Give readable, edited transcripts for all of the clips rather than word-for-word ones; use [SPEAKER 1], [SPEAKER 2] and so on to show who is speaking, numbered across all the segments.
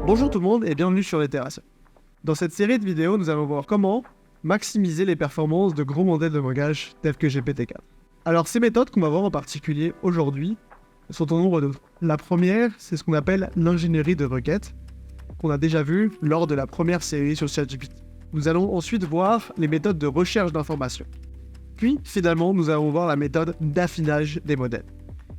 [SPEAKER 1] Bonjour tout le monde et bienvenue sur Littération. Dans cette série de vidéos, nous allons voir comment maximiser les performances de gros modèles de langage tels que GPT-4. Alors ces méthodes qu'on va voir en particulier aujourd'hui sont au nombre de deux. La première, c'est ce qu'on appelle l'ingénierie de requête, qu'on a déjà vu lors de la première série sur ChatGPT. Nous allons ensuite voir les méthodes de recherche d'informations. Puis, finalement, nous allons voir la méthode d'affinage des modèles.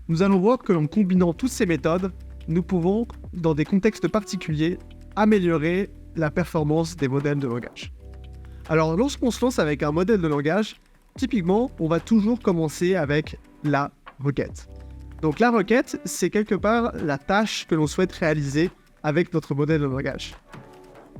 [SPEAKER 1] Nous allons voir que en combinant toutes ces méthodes, nous pouvons, dans des contextes particuliers, améliorer la performance des modèles de langage. Alors, lorsqu'on se lance avec un modèle de langage, typiquement, on va toujours commencer avec la requête. Donc la requête, c'est quelque part la tâche que l'on souhaite réaliser avec notre modèle de langage.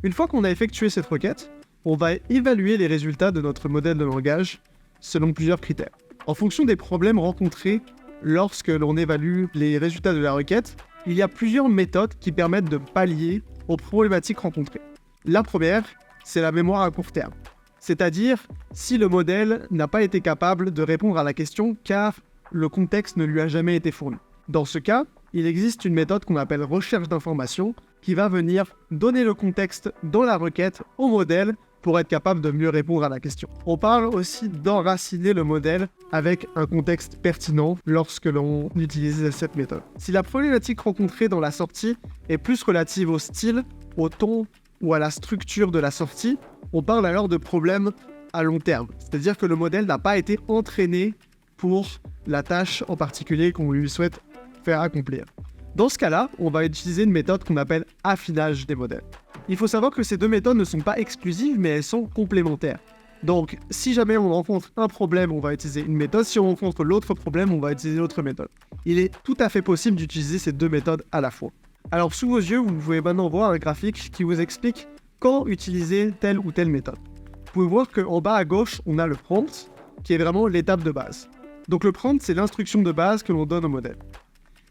[SPEAKER 1] Une fois qu'on a effectué cette requête, on va évaluer les résultats de notre modèle de langage selon plusieurs critères. En fonction des problèmes rencontrés lorsque l'on évalue les résultats de la requête, il y a plusieurs méthodes qui permettent de pallier aux problématiques rencontrées. La première, c'est la mémoire à court terme. C'est-à-dire si le modèle n'a pas été capable de répondre à la question car le contexte ne lui a jamais été fourni. Dans ce cas, il existe une méthode qu'on appelle recherche d'informations qui va venir donner le contexte dans la requête au modèle pour être capable de mieux répondre à la question. On parle aussi d'enraciner le modèle avec un contexte pertinent lorsque l'on utilise cette méthode. Si la problématique rencontrée dans la sortie est plus relative au style, au ton ou à la structure de la sortie, on parle alors de problèmes à long terme. C'est-à-dire que le modèle n'a pas été entraîné pour la tâche en particulier qu'on lui souhaite faire accomplir. Dans ce cas-là, on va utiliser une méthode qu'on appelle affinage des modèles. Il faut savoir que ces deux méthodes ne sont pas exclusives, mais elles sont complémentaires. Donc, si jamais on rencontre un problème, on va utiliser une méthode. Si on rencontre l'autre problème, on va utiliser l'autre méthode. Il est tout à fait possible d'utiliser ces deux méthodes à la fois. Alors, sous vos yeux, vous pouvez maintenant voir un graphique qui vous explique quand utiliser telle ou telle méthode. Vous pouvez voir qu'en bas à gauche, on a le prompt, qui est vraiment l'étape de base. Donc, le prompt, c'est l'instruction de base que l'on donne au modèle.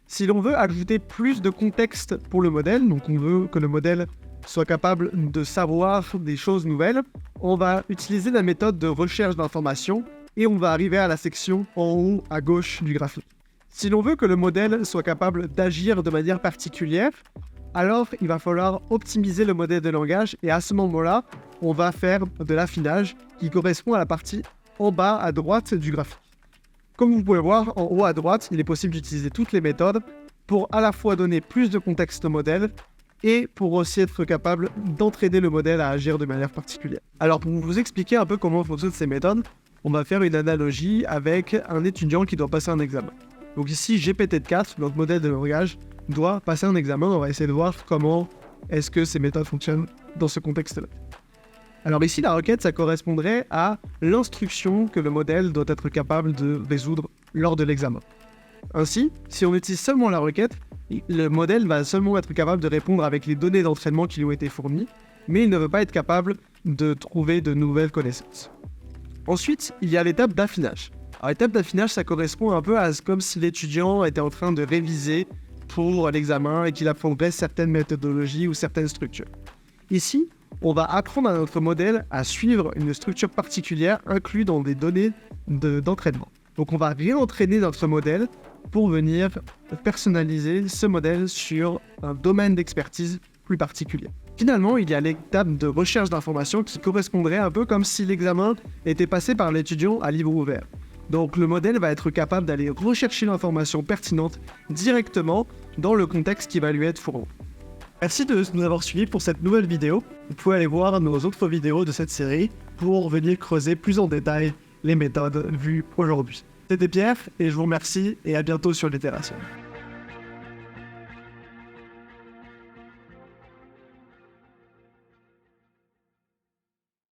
[SPEAKER 1] Si l'on veut ajouter plus de contexte pour le modèle, donc on veut que le modèle soit capable de savoir des choses nouvelles, on va utiliser la méthode de recherche d'informations et on va arriver à la section en haut à gauche du graphique. Si l'on veut que le modèle soit capable d'agir de manière particulière, alors il va falloir optimiser le modèle de langage et à ce moment-là, on va faire de l'affinage qui correspond à la partie en bas à droite du graphique. Comme vous pouvez voir, en haut à droite, il est possible d'utiliser toutes les méthodes pour à la fois donner plus de contexte au modèle et pour aussi être capable d'entraîner le modèle à agir de manière particulière. Alors pour vous expliquer un peu comment fonctionnent ces méthodes, on va faire une analogie avec un étudiant qui doit passer un examen. Donc ici, GPT-4, notre modèle de langage, doit passer un examen. On va essayer de voir comment est-ce que ces méthodes fonctionnent dans ce contexte-là. Alors ici, la requête, ça correspondrait à l'instruction que le modèle doit être capable de résoudre lors de l'examen. Ainsi, si on utilise seulement la requête, le modèle va seulement être capable de répondre avec les données d'entraînement qui lui ont été fournies, mais il ne va pas être capable de trouver de nouvelles connaissances. Ensuite, il y a l'étape d'affinage. Alors l'étape d'affinage, ça correspond un peu à comme si l'étudiant était en train de réviser pour l'examen et qu'il apprendrait certaines méthodologies ou certaines structures. Ici, on va apprendre à notre modèle à suivre une structure particulière inclue dans des données d'entraînement. Donc on va réentraîner notre modèle pour venir personnaliser ce modèle sur un domaine d'expertise plus particulier. Finalement, il y a l'étape de recherche d'informations qui correspondrait un peu comme si l'examen était passé par l'étudiant à livre ouvert. Donc le modèle va être capable d'aller rechercher l'information pertinente directement dans le contexte qui va lui être fourni. Merci de nous avoir suivis pour cette nouvelle vidéo. Vous pouvez aller voir nos autres vidéos de cette série pour venir creuser plus en détail les méthodes vues aujourd'hui. C'était Pierre et je vous remercie et à bientôt sur Littération.